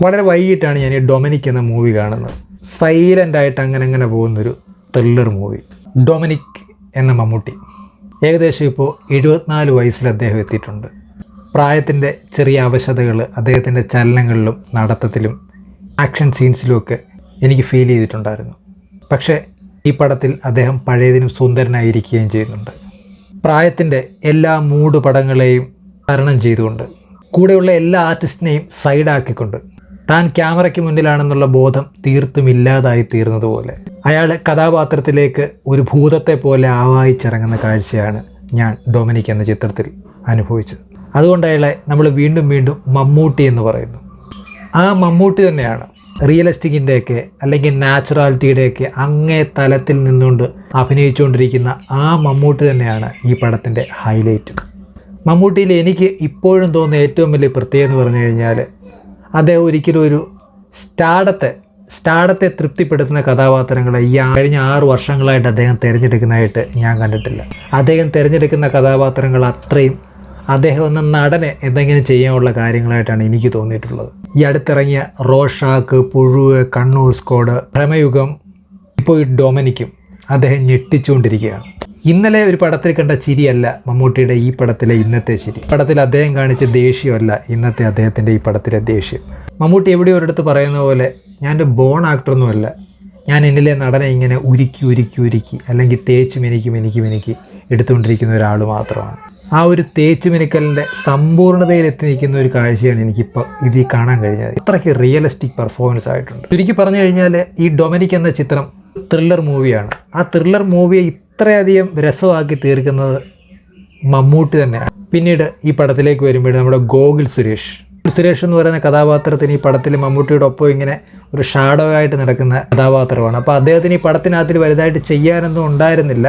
വളരെ വൈകിട്ടാണ് ഞാൻ ഈ ഡൊമിനിക് എന്ന മൂവി കാണുന്നത്. സൈലൻ്റായിട്ട് അങ്ങനെ പോകുന്നൊരു ത്രില്ലർ മൂവി. ഡൊമിനിക് എന്ന മമ്മൂട്ടി ഏകദേശം ഇപ്പോൾ 74 വയസ്സിൽ അദ്ദേഹം എത്തിയിട്ടുണ്ട്. പ്രായത്തിൻ്റെ ചെറിയ അവശതകൾ അദ്ദേഹത്തിൻ്റെ ചലനങ്ങളിലും നടത്തത്തിലും ആക്ഷൻ സീൻസിലുമൊക്കെ എനിക്ക് ഫീൽ ചെയ്തിട്ടുണ്ടായിരുന്നു. പക്ഷേ ഈ പടത്തിൽ അദ്ദേഹം പഴയതിനും സുന്ദരനായിരിക്കുകയും ചെയ്യുന്നുണ്ട്. പ്രായത്തിൻ്റെ എല്ലാ മൂഡ് പടങ്ങളെയും തരണം ചെയ്തുകൊണ്ട്, കൂടെയുള്ള എല്ലാ ആർട്ടിസ്റ്റിനെയും സൈഡാക്കിക്കൊണ്ട്, താൻ ക്യാമറയ്ക്ക് മുന്നിലാണെന്നുള്ള ബോധം തീർത്തും ഇല്ലാതായി തീർന്നതുപോലെ അയാൾ കഥാപാത്രത്തിലേക്ക് ഒരു ഭൂതത്തെ പോലെ ആവാഹിച്ചിറങ്ങുന്ന കാഴ്ചയാണ് ഞാൻ ഡൊമിനിക് എന്ന ചിത്രത്തിൽ അനുഭവിച്ചത്. അതുകൊണ്ട് അയാളെ നമ്മൾ വീണ്ടും മമ്മൂട്ടി എന്ന് പറയുന്നു. ആ മമ്മൂട്ടി തന്നെയാണ് റിയലിസ്റ്റിക്കിൻ്റെയൊക്കെ അല്ലെങ്കിൽ നാച്ചുറാലിറ്റിയുടെയൊക്കെ അങ്ങേ തലത്തിൽ നിന്നുകൊണ്ട് അഭിനയിച്ചുകൊണ്ടിരിക്കുന്ന ആ മമ്മൂട്ടി തന്നെയാണ് ഈ പടത്തിൻ്റെ ഹൈലൈറ്റും. മമ്മൂട്ടിയിൽ എനിക്ക് ഇപ്പോഴും തോന്നുന്ന ഏറ്റവും വലിയ പ്രത്യേകത എന്ന് പറഞ്ഞു കഴിഞ്ഞാൽ, അദ്ദേഹം ഒരിക്കലും ഒരു സ്റ്റാർഡത്തെ തൃപ്തിപ്പെടുത്തുന്ന കഥാപാത്രങ്ങളെ ഈ കഴിഞ്ഞ 6 വർഷങ്ങളായിട്ട് അദ്ദേഹം തിരഞ്ഞെടുക്കുന്നതായിട്ട് ഞാൻ കണ്ടിട്ടില്ല. അദ്ദേഹം തിരഞ്ഞെടുക്കുന്ന കഥാപാത്രങ്ങൾ അത്രയും അദ്ദേഹം എന്ന നടനെ എന്തെങ്കിലും ചെയ്യാനുള്ള കാര്യങ്ങളായിട്ടാണ് എനിക്ക് തോന്നിയിട്ടുള്ളത്. ഈ അടുത്തിറങ്ങിയ റോഷാക്ക്, പുഴുവ്, കണ്ണൂർ സ്ക്വാഡ്, ഭ്രമയുഗം, ഇപ്പോൾ ഈ ഡൊമിനിക്കും അദ്ദേഹം ഞെട്ടിച്ചുകൊണ്ടിരിക്കുകയാണ്. ഇന്നലെ ഒരു പടത്തിൽ കണ്ട ചിരിയല്ല മമ്മൂട്ടിയുടെ ഈ പടത്തിലെ ഇന്നത്തെ ചിരി. പടത്തിൽ അദ്ദേഹം കാണിച്ച ദേഷ്യമല്ല ഇന്നത്തെ അദ്ദേഹത്തിൻ്റെ ഈ പടത്തിലെ ദേഷ്യം. മമ്മൂട്ടി എവിടെയോ ഒരിടത്ത് പറയുന്ന പോലെ, ഞാനൊരു ബോൺ ആക്ടറൊന്നുമല്ല, ഞാൻ എന്നിലെ നടനെ ഇങ്ങനെ ഉരുക്കി അല്ലെങ്കിൽ തേച്ച് മിനുക്കി എടുത്തുകൊണ്ടിരിക്കുന്ന ഒരാൾ മാത്രമാണ്. ആ ഒരു തേച്ച് മിനുക്കലിൻ്റെ സമ്പൂർണ്ണതയിൽ എത്തി നിൽക്കുന്ന ഒരു കാഴ്ചയാണ് എനിക്കിപ്പോൾ ഇതിൽ കാണാൻ കഴിഞ്ഞത്. ഇത്രയ്ക്ക് റിയലിസ്റ്റിക് പെർഫോമൻസ് ആയിട്ടുണ്ട്. ചുരുക്കി പറഞ്ഞു കഴിഞ്ഞാൽ ഈ ഡൊമിനിക് എന്ന ചിത്രം ത്രില്ലർ മൂവിയാണ്. ആ ത്രില്ലർ മൂവിയെ ഇത്രയധികം രസമാക്കി തീർക്കുന്നത് മമ്മൂട്ടി തന്നെയാണ്. പിന്നീട് ഈ പടത്തിലേക്ക് വരുമ്പോൾ നമ്മുടെ ഗോകുൽ സുരേഷ് എന്ന് പറയുന്ന കഥാപാത്രത്തിന് ഈ പടത്തിൽ മമ്മൂട്ടിയുടെ ഒപ്പം ഇങ്ങനെ ഒരു ഷാഡോ ആയിട്ട് നടക്കുന്ന കഥാപാത്രമാണ്. അപ്പോൾ അദ്ദേഹത്തിന് ഈ പടത്തിനകത്തിൽ വലുതായിട്ട് ചെയ്യാനൊന്നും ഉണ്ടായിരുന്നില്ല.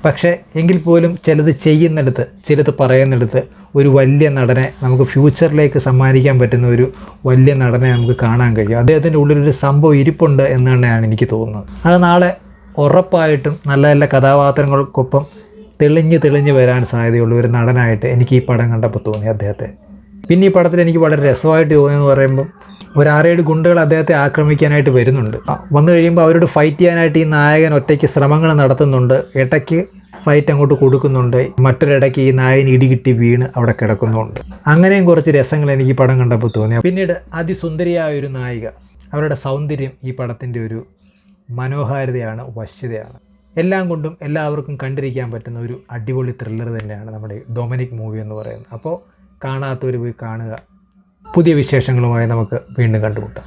പക്ഷേ എങ്കിൽ പോലും ചിലത് ചെയ്യുന്നിടത്ത്, ചിലത് പറയുന്നിടത്ത് ഒരു വലിയ നടനെ നമുക്ക് ഫ്യൂച്ചറിലേക്ക് സമ്മാനിക്കാൻ പറ്റുന്ന ഒരു വലിയ നടനെ നമുക്ക് കാണാൻ കഴിയും. അദ്ദേഹത്തിൻ്റെ ഉള്ളിലൊരു സംഭവം ഇരിപ്പുണ്ട് എന്ന് തന്നെയാണ് എനിക്ക് തോന്നുന്നത്. അത് നാളെ ഉറപ്പായിട്ടും നല്ല നല്ല കഥാപാത്രങ്ങൾക്കൊപ്പം തെളിഞ്ഞ് വരാൻ സാധ്യതയുള്ള ഒരു നടനായിട്ട് എനിക്ക് ഈ പടം കണ്ടപ്പോൾ തോന്നി അദ്ദേഹത്തെ. പിന്നെ ഈ പടത്തിൽ എനിക്ക് വളരെ രസമായിട്ട് തോന്നിയെന്ന് പറയുമ്പം, ഒരു 6-7 ഗുണ്ടകൾ അദ്ദേഹത്തെ ആക്രമിക്കാനായിട്ട് വരുന്നുണ്ട്. വന്നു കഴിയുമ്പോൾ അവരോട് ഫൈറ്റ് ചെയ്യാനായിട്ട് ഈ നായകൻ ഒറ്റയ്ക്ക് ശ്രമങ്ങൾ നടത്തുന്നുണ്ട്. ഇടയ്ക്ക് ഫൈറ്റ് അങ്ങോട്ട് കൊടുക്കുന്നുണ്ട്, മറ്റൊരിടയ്ക്ക് ഈ നായകൻ ഇടികിട്ടി വീണ് അവിടെ കിടക്കുന്നുണ്ട്. അങ്ങനെയും കുറച്ച് രസങ്ങൾ എനിക്ക് ഈ പടം കണ്ടപ്പോൾ തോന്നി. പിന്നീട് അതിസുന്ദരിയായ ഒരു നായിക, അവരുടെ സൗന്ദര്യം ഈ പടത്തിൻ്റെ ഒരു മനോഹാരിതയാണ്, വശ്യതയാണ്. എല്ലാം കൊണ്ടും എല്ലാവർക്കും കണ്ടിരിക്കാൻ പറ്റുന്ന ഒരു അടിപൊളി ത്രില്ലർ തന്നെയാണ് നമ്മുടെ ഡൊമിനിക് മൂവി എന്ന് പറയുന്നത്. അപ്പോൾ കാണാത്തവർ പോയി കാണുക. പുതിയ വിശേഷങ്ങളുമായി നമുക്ക് വീണ്ടും കണ്ടുമുട്ടാം.